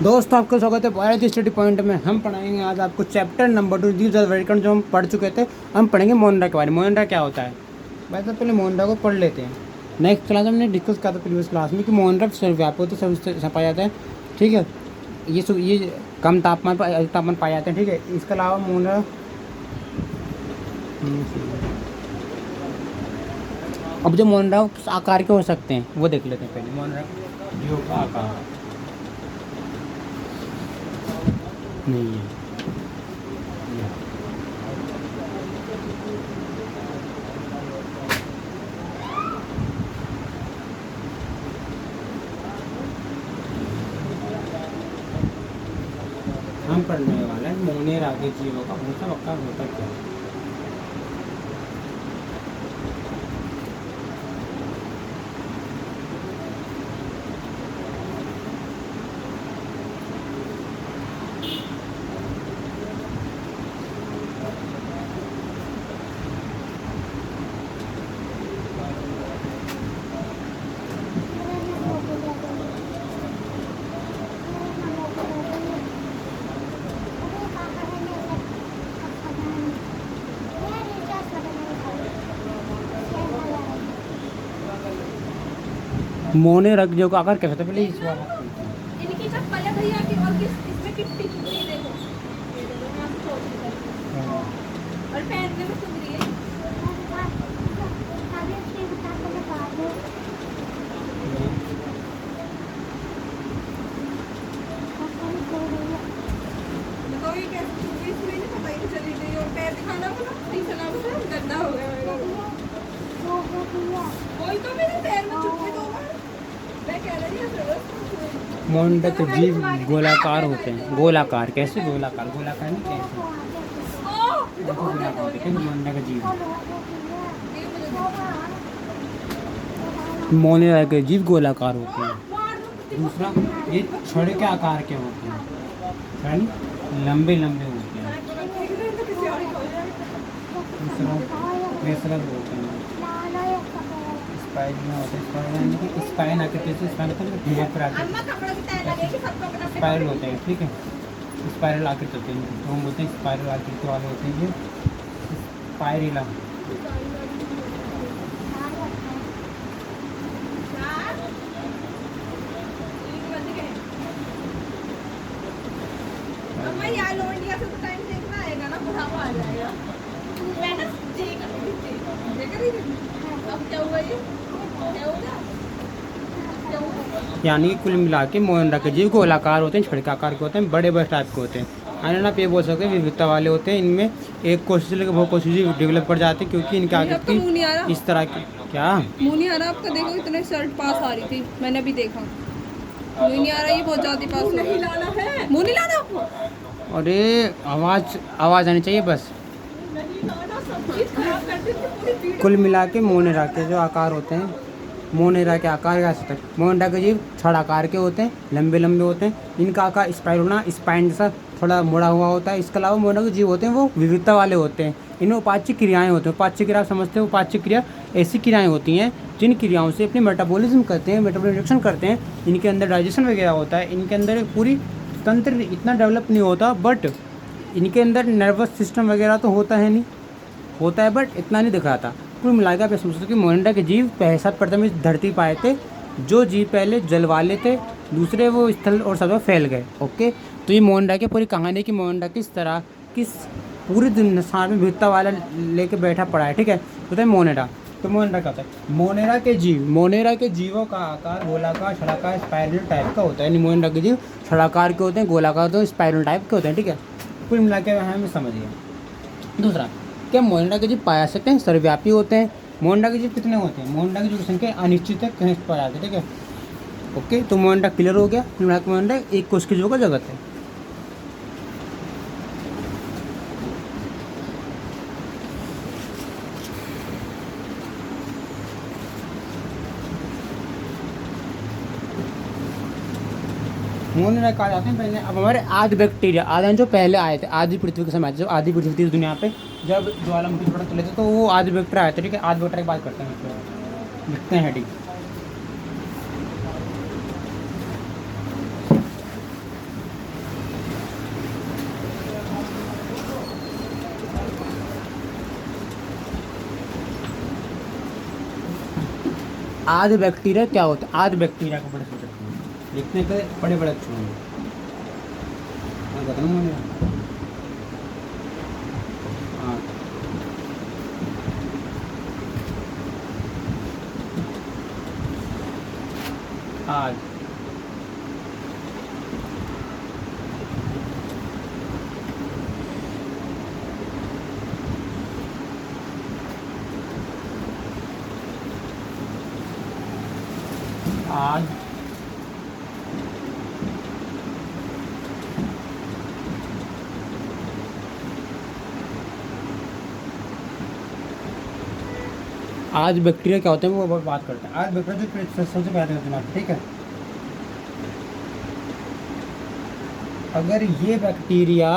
दोस्तों आपका स्वागत है भारत स्टडी पॉइंट में। हम पढ़ाएंगे आज आपको chapter number 2 these are welcome, जो हम पढ़ चुके थे। हम पढ़ेंगे मोनरा के बारे में। मोनरा क्या होता है वैसे पहले मोनरा को पढ़ लेते हैं। नेक्स्ट क्लास हमने डिस्कस किया था प्रीवियस क्लास में कि मोनरा सर्वव्यापी होता है, सब पाया जाता है। ठीक है, ये कम तापमान पर अधिक तापमान पाए जाते हैं। ठीक है, इसके अलावा मोनरा अब जो मोनरा किस आकार के हो सकते हैं वो देख लेते हैं। पहले मोनरा जीव का आकार नहीं है। हम पढ़ने वाला है मोनेरा के जीवों का मतलब आकार होता क्या है। मोनेरा के जीवों का आकार कैसा था पहले इस बार इनकी चप्पल है भैया की, और किस इसमें कितनी चुभरी देखो, ये देखो यहाँ से चोट निकल रही है और पहनने में चुभरी है। बताओ ये कैसे चुभरी, इसमें नहीं पता ही चली गई। और पैर दिखाना बोला नहीं चला, बोला गंदा हो गया मेरा। कोई तो मेरे पैर में चुभरी दो बार, मैं कह रही हूँ। मोनेरा के जीव गोलाकार होते हैं। गोलाकार कैसे? गोलाकार गोलाकार नहीं कैसे? देखो गोलाकार होते हैं मोनेरा के जीव। मोनेरा के जीव गोलाकार होते हैं। दूसरा, ये छड़ के आकार के होते हैं। छड़ लंबे लंबे होते हैं। दूसरा पेसरस होते हैं। स्पाइन में होते हैं। स्पाइन यानी कि स्पाइन आकृति से, स्पाइन मतलब ढेर पर आकृति स्पाइरल होते हैं। ठीक है, स्पाइरल आकृति होते हैं तो हम बोलते हैं स्पाइरल आकृति वाले होते हैं ये स्पाइरिला। इंडिया से तो टाइम देखना आएगा ना, बुढ़ापा आ जाएगा। मैंने देख रही थी। अब क्या हुआ, ये क्या होगा, क्या होगा? यानी कि कुल मिला के मोनेरा के जीव गोलाकार होते हैं, छड़ के आकार के होते हैं, बड़े बड़े टाइप के होते हैं। यानी आप ये बोल सकते हैं विविधता वाले होते हैं। इनमें एक कोशिश से लेकर बहुत कोशिश डेवलप कर जाते हैं क्योंकि इनके आगे इस तरह की क्या मुंह नहीं आ रहा आपका, देखो इतने शर्ट पास आ रही थी, मैंने अभी देखा। मुंह नहीं आ रहा, ये बहुत ज्यादा पास मुंह नहीं लाना आपको। अरे आवाज़ आनी चाहिए बस। कुल मिला के मोनेरा के जो आकार होते हैं, मोनेरा के आकार कैसे तक मोनेरा के जीव छड़ आकार के होते हैं, लंबे लंबे होते हैं। इनका आकार स्पाइरोना स्पाइन जैसा थोड़ा मुड़ा हुआ होता है। इसके अलावा मोनेरा के जीव होते हैं वो विविधता वाले होते हैं। इनमें उपाच्य क्रियाएं होती हैं। उपाच्य क्रिया समझते हैं? उपाच्य क्रिया ऐसी क्रियाएं होती हैं जिन क्रियाओं से अपनी मेटाबॉलिज्म करते हैं, मेटाबॉलिज्म करते हैं। इनके अंदर डाइजेशन वगैरह होता है। इनके अंदर पूरी तंत्र इतना डेवलप नहीं होता, बट इनके अंदर नर्वस सिस्टम वगैरह तो होता है, नहीं होता है बट इतना नहीं दिखाता। कुल मिलाकर आप समझ सकते कि मोनेरा के जीव पहले प्रथम इस धरती पाए थे। जो जीव पहले जल वाले थे, दूसरे वो स्थल और सब फैल गए। ओके, तो ये मोनेरा की पूरी कहानी कि मोनेरा किस तरह किस पूरी संसार में विविधता वाला लेके बैठा पड़ा है। ठीक है, तो मोनेरा तो मोनेरा क्या होता है? मोनेरा के जीवों का आकार गोलाकार, छड़ाकार, स्पाइरल टाइप का होता है। यानी मोनेरा के जीव छड़ाकार के होते हैं, गोलाकार होते हैं, स्पाइरल टाइप के होते हैं। ठीक है, कुल मिला के हमें समझिए। दूसरा, क्या मोनेरा के जीव पाया सकते हैं? सर्वव्यापी होते हैं। मोनेरा के जीव कितने होते हैं? मोनेरा की जो संख्या अनिश्चित है, कहीं पाया जाती है। ठीक है, ओके, तो मोनेरा क्लियर हो गया। कुल मिला के मोनेरा एक कोश के जीवों का जगत है। मोनेरा कहा जाते हैं पहले। अब हमारे आदि बैक्टीरिया आदि जो पहले आए थे, आदि पृथ्वी के समय, जब आदि पृथ्वी थी दुनिया पे, जब ज्वालामुखी थोड़ा चले थे तो वो आदि बैक्टीरिया आए थे। ठीक है, आदि बैक्टीरिया की बात करते हैं, लिखते हैं हेडिंग। आध बैक्टीरिया क्या होता है? आध बैक्टीरिया को बड़े सोचते हैं, लिखने पे बड़े बड़े अक्षर होंगे। मैं बताऊँ मुझे हाँ आध आध आज बैक्टीरिया क्या होते हैं वो बात करते हैं। आज बैक्टीरिया जो सबसे पहले होते हैं, ठीक है। अगर ये बैक्टीरिया,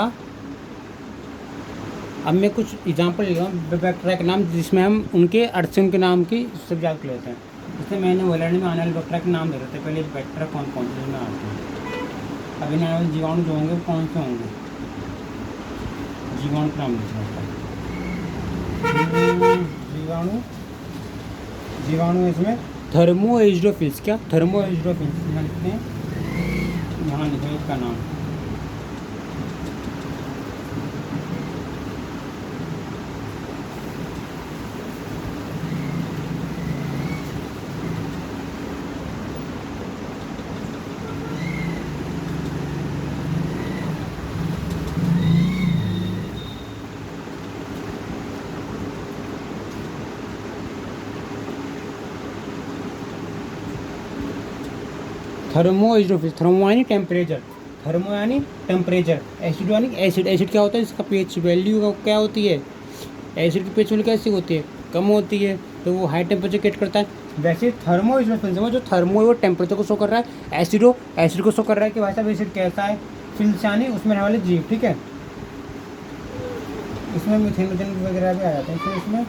अब मैं कुछ एग्जांपल ले रहा हूँ बैक्टीरिया के नाम जिसमें हम उनके अर्थ से उनके नाम की सब्जेक्ट लेते हैं। जैसे मैंने वर्ल्ड में आने वाले बैक्टीरिया के नाम दे रहे थे, पहले बैक्टीरिया कौन कौन से में आते हैं। अभी आने वाले जीवाणु जो होंगे वो कौन से होंगे, जीवाणु का नाम लिखना होता है। जीवाणु जीवाणु इसमें थर्मो एजिडोफिल्स, क्या थर्मो एजिडोफिल्स यहाँ लिखते हैं, यहाँ लिखते हैं इसका नाम। थर्मो एजिडोफिल्स, थर्मो यानी टेम्परेचर, थर्मो यानी टेम्परेचर, एसिड यानी एसिड। एसिड क्या होता है? इसका पीएच वैल्यू क्या होती है? एसिड की पीएच वैल्यू कैसी होती है? कम होती है, तो वो हाई टेम्परेचर क्रिएट करता है। वैसे थर्मो एजिडोफिल्स में जो थर्मो है वो टेम्परेचर को शो कर रहा है, एसिडो एसिड को शो कर रहा है कि भाई साहब एसिड कैसा है। फिल्स यानी उसमें रहने वाले जीव, ठीक है। इसमें मिथेनोजन वगैरह भी आ जाते हैं, इसमें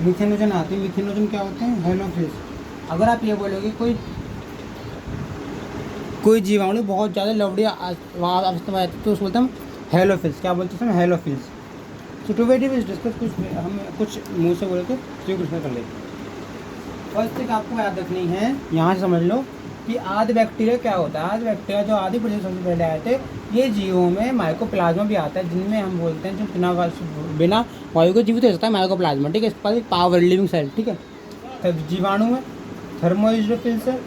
मिथेनोजन आते हैं। मिथेनोजन क्या होते हैं? हेलोफिल्स। अगर आप ये बोलोगे कोई जीवाणु बहुत ज़्यादा लवड़ी अवस्था में आती है तो उसको बोलते हैं हम हेलोफिल्स। क्या बोलते हैं? हेलोफिल्स। सो टू वेट इज डिस्कस, कुछ हम कुछ मुँह से बोले तो कुछ कर लेते हैं। फर्स्ट चीज आपको याद रखनी है, यहाँ से समझ लो कि आध बैक्टीरिया क्या होता है। आध बैक्टीरिया जो आधी प्रजाति सबसे पहले आए थे, ये जीवों में माइकोप्लाज्मा भी आता है, जिनमें हम बोलते हैं जो बिना वायु के जीवित हो सकता है, माइकोप्लाज्मा, ठीक है। इसके पास एक पावर लिविंग सेल, ठीक है। तब जीवाणु में थर्मोइजोफिल्स है।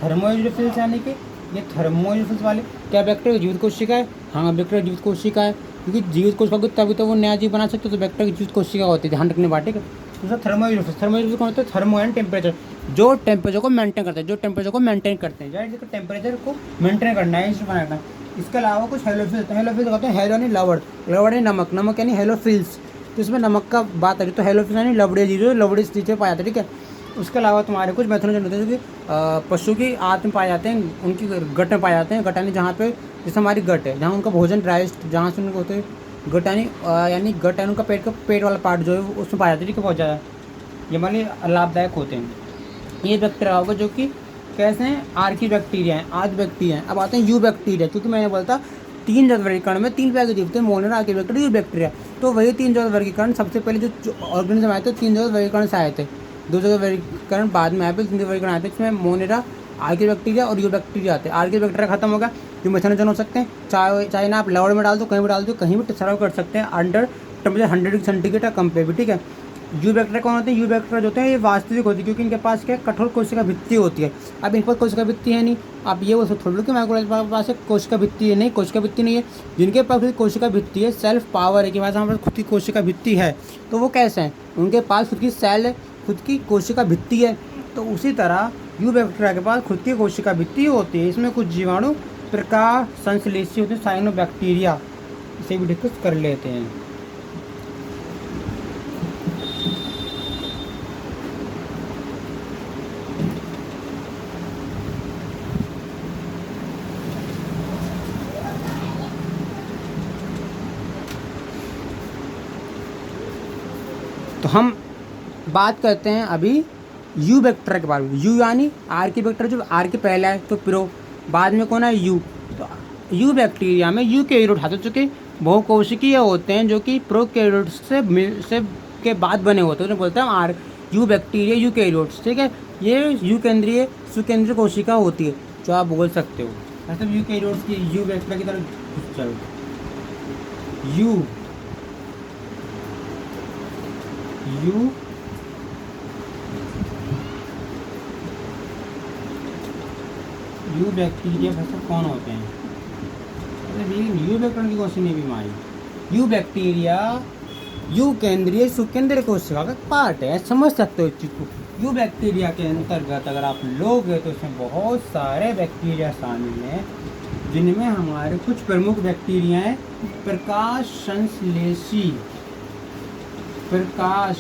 थर्मोइजोफिल्स यानी कि ये थर्मोइजोफिल्स वाले क्या बैक्टीरिया जीवित कोशिका है? हाँ, बैक्टीरिया जीवित कोशिका है, क्योंकि जीवित कोशिका को तभी तो वो नया जीव बना सकते, तो बैक्टीरिया की जीवित कोशिका होती है, ध्यान रखने बात, ठीक है। दूसरा थर्मोइजोफिल्स। थर्मोइजोफिल्स कौन होता है? थर्मो एंड टेम्परेचर, जो टेम्परेचर को मेंटेन करते हैं, जो टेम्परेचर को मेंटेन करते हैं, यानी टेम्परेचर को मेंटेन करना है, इस बनाना है। इसके अलावा कुछ हेलोफिल्स। हेलोफिल्स होते हैं हेलो यानी लवड़, लवड़ यानी नमक, नमक यानी हेलोफिल्स, तो इसमें नमक का बात आ रही, तो हेलोफिल्स यानी लवड़े जीव, लवड़े चीज़ें पाए जाते हैं, ठीक है। उसके अलावा तुम्हारे कुछ मेथनोजन होते हैं जो कि पशु की आंत में पाए जाते हैं, उनकी गट में पाए जाते हैं। गट यानी जहाँ पे जैसे हमारी गट है, जहाँ उनका भोजन डाइजेस्ट, जहाँ से उनको होते हैं गट यानी गट यानी उनका पेट वाला पार्ट जो है उसमें पाया जाता है, ठीक है, बहुत ज़्यादा ये हमारे लाभदायक होते हैं। ये बैक्टीरिया होगा जो कि कैसे हैं? आर्की बैक्टीरिया हैं, आध बैक्टीरिया हैं। अब आते हैं यू बैक्टीरिया, क्योंकि मैंने बोला था 3 जात वर्गीकरण में 3 प्रकार के जीव थे, Monera, Archie bacteria, you bacteria. तो वही 3 जात वर्गीकरण सबसे पहले जो ऑर्गेनिज्म आए थे 3 जात वर्गीकरण से आए थे, 2 जात वर्गीकरण बाद में आए थे, 3 जात वर्गीकरण आए थे, इसमें मोनेरा, आर्की बैक्टीरिया और यू बैक्टीरिया आते हैं। आर्की बैक्टीरिया खत्म हो गया, जो मेथनोजन हो सकते हैं, चाहे ना आप लवड़ में डाल दो, कहीं भी डाल दो, कहीं भी सर्व कर सकते हैं अंडर टेम्परेचर 100 डिग्री सेंटीग्रेड या कम पे भी, ठीक है। यू बैक्टीरिया कौन होते हैं? यू बैक्टीरिया जो होते हैं ये वास्तविक होती है, क्योंकि इनके पास क्या कठोर कोशिका भित्ति होती है। अब इनके पास कोशिका भित्ति है नहीं, आप ये बोल थोड़ी लो कि माइक्रोप्लाज्मा के पास कोशिका भित्ति है, नहीं, कोशिका भित्ति नहीं है। जिनके पास खुद कोशिका भित्ति है, सेल्फ पावर है कि भाई हमारे पास खुद की कोशिका भित्ति है, तो वो कैसे हैं? उनके पास खुद की सेल है, खुद की कोशिका भित्ति है। तो उसी तरह यू बैक्टीरिया के पास खुद की कोशिका भित्ति होती है। इसमें कुछ जीवाणु प्रकाश संश्लेषी होते हैं, साइनोबैक्टीरिया, इसे भी डिस्कस कर लेते हैं। तो हम बात करते हैं अभी यू बैक्टीरिया के बारे में। यू यानी आर की बैक्टीरिया, जो आर के पहला है तो प्रो, बाद में कौन है? यू। तो यू बैक्टीरिया में यूकेरियोट हाथों चुके बहुकोशिकीय होते हैं, जो कि प्रोकैरियोट से के बाद बने होते हैं, उन्हें बोलते हैं यू बैक्टीरिया यूकेरियोट्स, ठीक है। ये यू केंद्रीय सुकेंद्रीय कोशिका होती है, जो आप बोल सकते हो। मतलब यूकेरियोट्स की यू बैक्टीरिया की तरह चलो यू यू यू बैक्टीरिया मतलब कौन होते हैं, मतलब ये यू बैक्टीरिया की क्वेश्चन है बीमारी। यू बैक्टीरिया यू केंद्रीय सुकेंद्रीय कोशिका का पार्ट है, समझ सकते हो इस चीज़ को। यू बैक्टीरिया के अंतर्गत अगर आप लोगे तो इसमें बहुत सारे बैक्टीरिया शामिल हैं, जिनमें हमारे कुछ प्रमुख बैक्टीरिया हैं। प्रकाश संश्लेषी, प्रकाश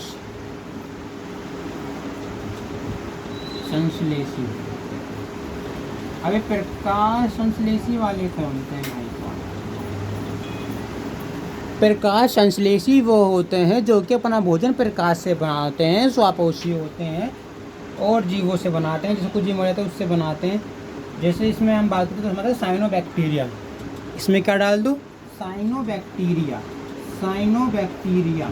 संश्लेषी। अबे प्रकाश संश्लेषी वाले कौन से हैं भाई? प्रकाश संश्लेषी वो होते हैं जो कि अपना भोजन प्रकाश से बनाते हैं, स्वापोषी होते हैं और जीवों से बनाते हैं। जैसे कुछ जीव रहते हैं उससे बनाते हैं। जैसे इसमें हम बात करते हैं तो हमारा साइनोबैक्टीरिया, इसमें क्या डाल दूँ? Cyanobacteria, cyanobacteria,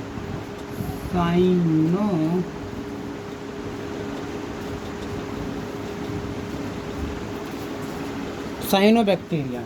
cyanobacteria.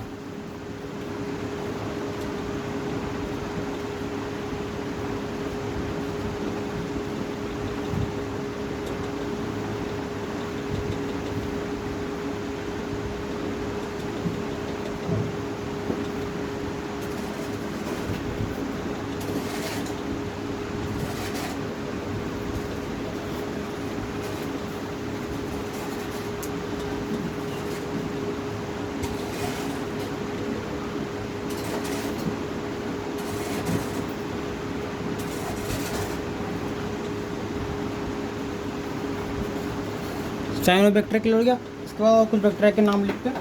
Cyanobacteria clear हो गया। इसके बाद और कुछ बैक्टीरिया के नाम लिखते हैं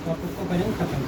और उसको करेंगे खत्म।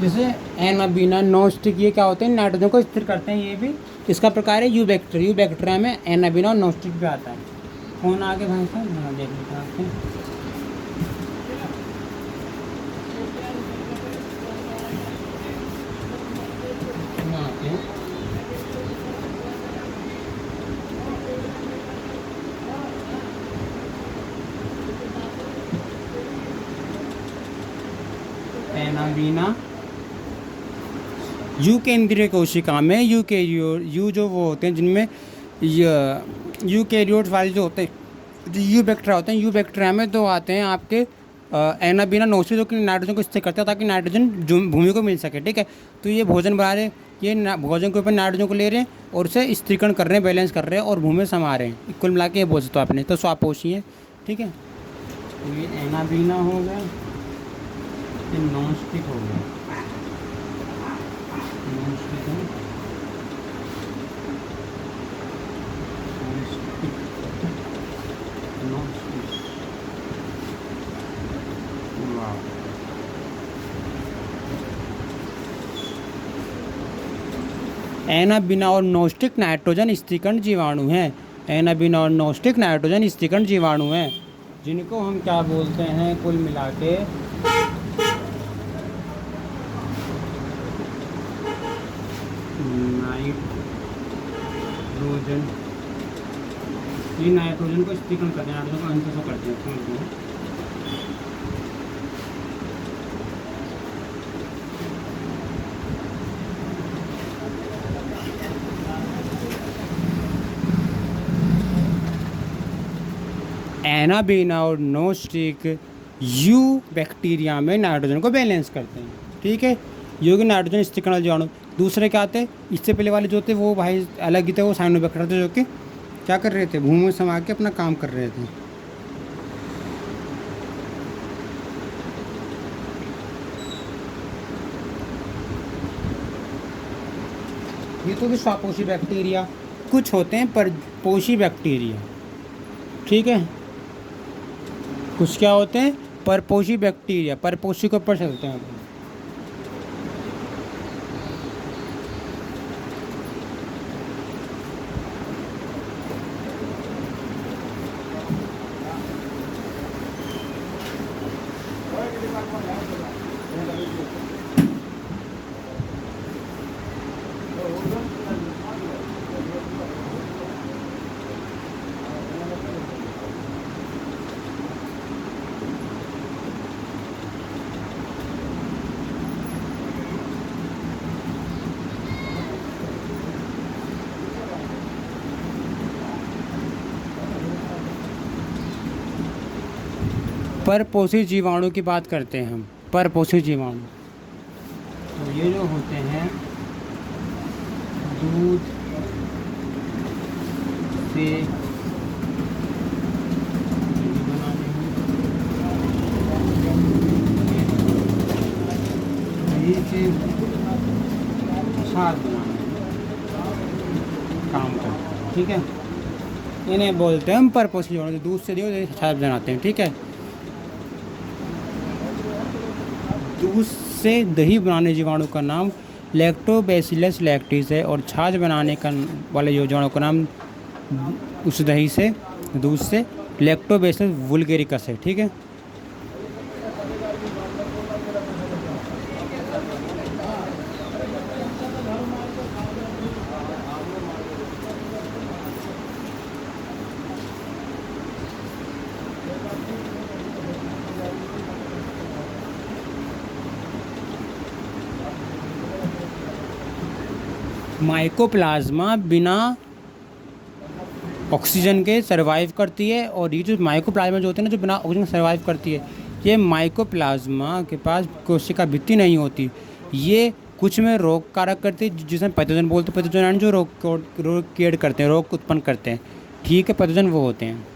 जैसे एनाबीना नॉस्टिक, ये क्या होते हैं? नाइट्रोजन को स्थिर करते हैं। ये भी इसका प्रकार है यू बैक्टीरिया। यू बैक्टीरिया में एनाबीना और नॉस्टिक भी आता है। कौन आगे भाई साहब? हाँ देख लेते हैं आपको। एनाबीना यू केंद्रीय कोशिका में यू जो वो होते हैं जिनमें यूकेरियोट वाले जो होते हैं, जो यू बैक्टीरिया होते हैं, यू बैक्टीरिया में तो आते हैं आपके एनाबीना नोस्टिक, जो कि नाइट्रोजन को स्थिर करते हैं ताकि नाइट्रोजन भूमि को मिल सके, ठीक है। तो ये भोजन बना रहे, ये भोजन के ऊपर नाइट्रोजन को ले रहे हैं और उसे स्थिरीकरण कर रहे हैं, बैलेंस कर रहे हैं और भूमि में समा रहे हैं। कुल मिला के ये बोल सकते हो आपने, तो स्वापोषी है, ठीक है। तो ये एनाबीना हो गया, ये नॉस्टिक हो गया, नॉस्टिक है, एनाबीना और नॉस्टिक नाइट्रोजन स्थिरीकरण जीवाणु हैं। एनाबीना और नॉस्टिक नाइट्रोजन स्थिरीकरण जीवाणु हैं, जिनको हम क्या बोलते हैं कुल मिला के? नाइट्रोजन। ये नाइट्रोजन को स्थिरीकरण करते हैं, नाइट्रोजन को अंश करते हैं। एनाबीना और नॉस्टिक यू बैक्टीरिया में नाइट्रोजन को बैलेंस करते हैं, ठीक है। योगिक नाइट्रोजन स्थिरीकरण जीवाणु। दूसरे क्या थे, इससे पहले वाले जो थे वो भाई अलग ही थे, वो साइनोबैक्टीरिया थे, जो कि क्या कर रहे थे, भूमि में समा के अपना काम कर रहे थे। ये तो भी स्वापोषी बैक्टीरिया, कुछ होते हैं परपोषी बैक्टीरिया, ठीक है। कुछ क्या होते हैं, परपोषी बैक्टीरिया, परपोषी के ऊपर चलते हैं। परपोषी जीवाणु की बात करते हैं हम। परपोषी जीवाणु तो ये जो होते हैं दूध से दही से छाछ बनाने काम करते हैं, ठीक है। इन्हें बोलते हैं हम परपोषी जीवाणु। दूध से दही छाछ बनाते हैं, ठीक है। दूध से दही बनाने जीवाणु का नाम लैक्टोबैसिलस लैक्टिस है, और छाछ बनाने का वाले जो जीवाणु का नाम उस दही से, दूध से, लैक्टोबैसिलस वुल्गेरिकस है, ठीक है। माइकोप्लाज्मा बिना ऑक्सीजन के सर्वाइव करती है, और ये जो माइकोप्लाज्मा जो होते हैं ना, जो बिना ऑक्सीजन सर्वाइव करती है, ये माइकोप्लाज्मा के पास कोशिका भित्ति नहीं होती। ये कुछ में रोग कारक करती है, जिसमें पैथोजन बोलते हैं। पैथोजन जो रोग क्रिएट करते हैं, रोग उत्पन्न करते हैं, ठीक है। पैथोजन वो होते हैं।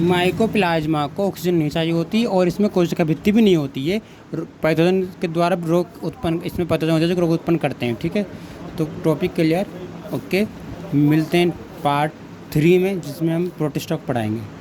माइकोप्लाज्मा को ऑक्सीजन नहीं चाहिए होती, और इसमें कोशिका भित्ति भी नहीं होती है। पैथोजन के द्वारा रोग उत्पन्न, इसमें पैथोजन होते हैं जो रोग उत्पन्न करते हैं, ठीक है। तो टॉपिक क्लियर, ओके। मिलते हैं पार्ट 3 में, जिसमें हम प्रोटिस्टॉक पढ़ाएंगे।